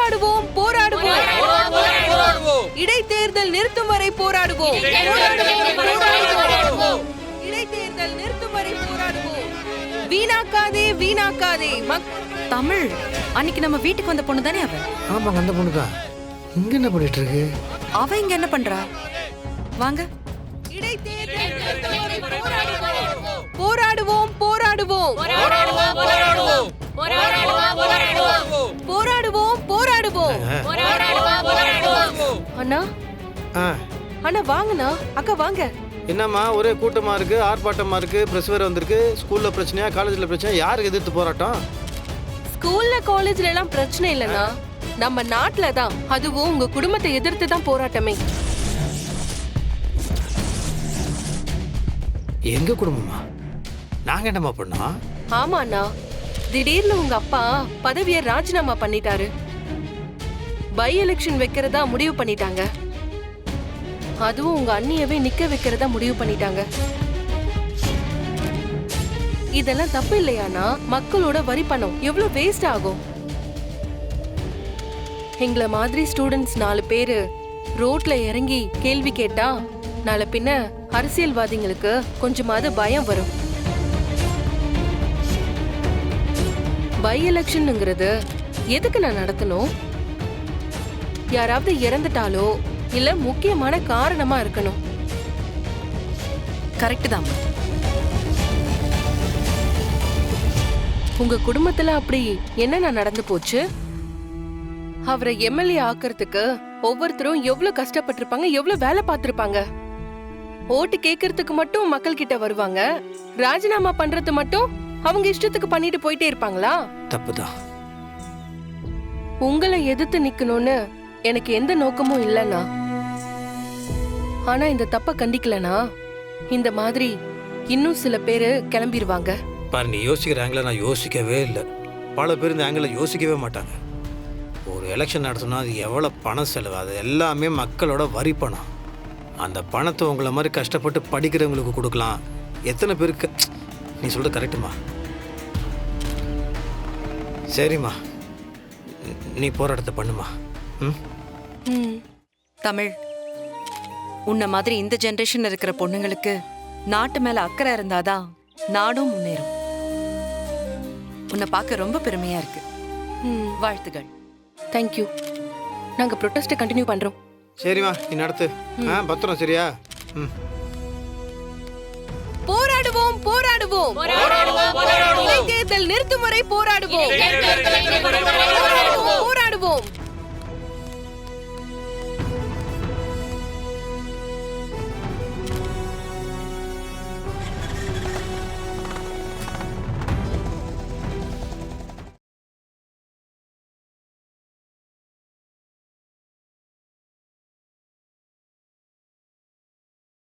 போராடுவோம் போராடுவோம் இடைத்தேர்தல் நிறுத்தும் வரை போராடுவோம். இடைத்தேர்தல் நிறுத்தும் வரை போராடுவோம். வீணாக்காதே வீணாக்காதே. தமிழ், அன்னைக்கு நம்ம வீட்டுக்கு வந்த பொண்ணு தானே அவ? ஆமாங்க, அந்த பொண்ணு தான். இங்க என்ன பண்ணிட்டு இருக்கு? அவ இங்க என்ன பண்றா? வாங்க. இடைத்தேர்தல் நிறுத்தும் வரை போராடுவோம் போராடுவோம் போராடுவோம் போராடுவோம். அண்ணா அண்ணா வாங்கண்ணா. அக்கா வாங்க. என்னம்மா ஒரே கூட்டமா இருக்கு, ஆர்ப்பாட்டமா இருக்கு, பிரஸ் வேற வந்திருக்கு. ஸ்கூல்ல பிரச்சனையா, காலேஜ்ல பிரச்சனையா? யாருக்கு எதிர்த்து போராட்டம்? ஸ்கூல்ல காலேஜ்ல எல்லாம் பிரச்சனை இல்லைன்னா நம்ம நாட்டுல தான், அதுவும் உங்க குடும்பத்தை எதிர்த்து தான் போராட்டமே. எங்க குடும்பமா? நாங்க என்னம்மா பண்ணோம்? ஆமாண்ணா, திடீர்னு உங்க அப்பா பதவியை ராஜினாமா பண்ணிட்டாரு. பை எலெக்ஷன் வைக்கிறதா முடிவு பண்ணிட்டாங்க. அதுவும் உங்க அண்ணியவே நிக்க வைக்கிறதா முடிவு பண்ணிட்டாங்க. இதெல்லாம் தப்பு இல்லையானா? மக்களோட வரி பணம் எவ்வளவு வேஸ்ட் ஆகும். எங்களை மாதிரி ஸ்டூடெண்ட்ஸ் 4 பேரு ரோட்ல இறங்கி கேள்வி கேட்டா நாளை பின்ன அரசியல்வாதிகளுக்கு கொஞ்சமாவது பயம் வரும். பை எலெக்ஷன்ங்கிறது எதுக்கு நான் நடத்தணும்? யாராவது இறந்துட்டாலோ இல்ல முக்கியமான காரணமா இருக்கணும். கரெக்ட் தான். உங்க குடும்பத்துல அப்படி என்ன நடந்து போச்சு? அவரை எம்எல்ஏ ஆக்குறதுக்கு ஒவ்வொருத்தரும் எவ்வளவு கஷ்டப்பட்டிருப்பாங்க, எவ்வளவு வேலை பார்த்திருப்பாங்க. ஓட்டு கேட்கறதுக்கு மட்டும் மக்கள் கிட்ட வருவாங்க, ராஜினாமா பண்றது மட்டும் அவங்க இஷ்டத்துக்கு பண்ணிட்டு போயிட்டே இருப்பாங்களா? தப்புதான். உங்களை எதிர்த்து நிக்கணும்னு எனக்கு எந்த நோக்கமும் இல்லைண்ணா. ஆனா இந்த தப்ப கண்டிக்கலனா இந்த மாதிரி இன்னும் சில பேரு கிளம்பிடுவாங்க. பாரு, நீ யோசிக்கிற ஆங்கில நான் யோசிக்கவே இல்லை. பல பேர் இந்த ஆங்கில யோசிக்கவே மாட்டாங்க. ஒரு எலெக்ஷன் நடத்தினா அது எவ்வளோ பணம் செலவு, அது எல்லாமே மக்களோட வரி பணம். அந்த பணத்தை உங்களை மாதிரி கஷ்டப்பட்டு படிக்கிறவங்களுக்கு கொடுக்கலாம். எத்தனை பேருக்கு? நீ சொல்கிறது கரெக்டுமா? சரிம்மா, நீ போராட்டத்தை பண்ணுமா. தமிழ், உன்ன மாதிரி இந்த ஜெனரேஷன் இருக்கிற பொண்ணுங்களுக்கு நாட்டு மேல அக்கறை இருந்தாதான் நாடும் முன்னேறும். உன்னை பார்க்க ரொம்ப பெருமையா இருக்கு. வாழ்த்துகள். தேங்க்யூ. நாங்க ப்ரொடெஸ்ட் கண்டினியூ பண்றோம். சரிம்மா, நீ நடத்து. பத்திரம் சரியா? போராடுவோம் போராடுவோம் இடைத்தேர்தல் நிறுத்தும் வரை போராடுவோம் போராடுவோம்.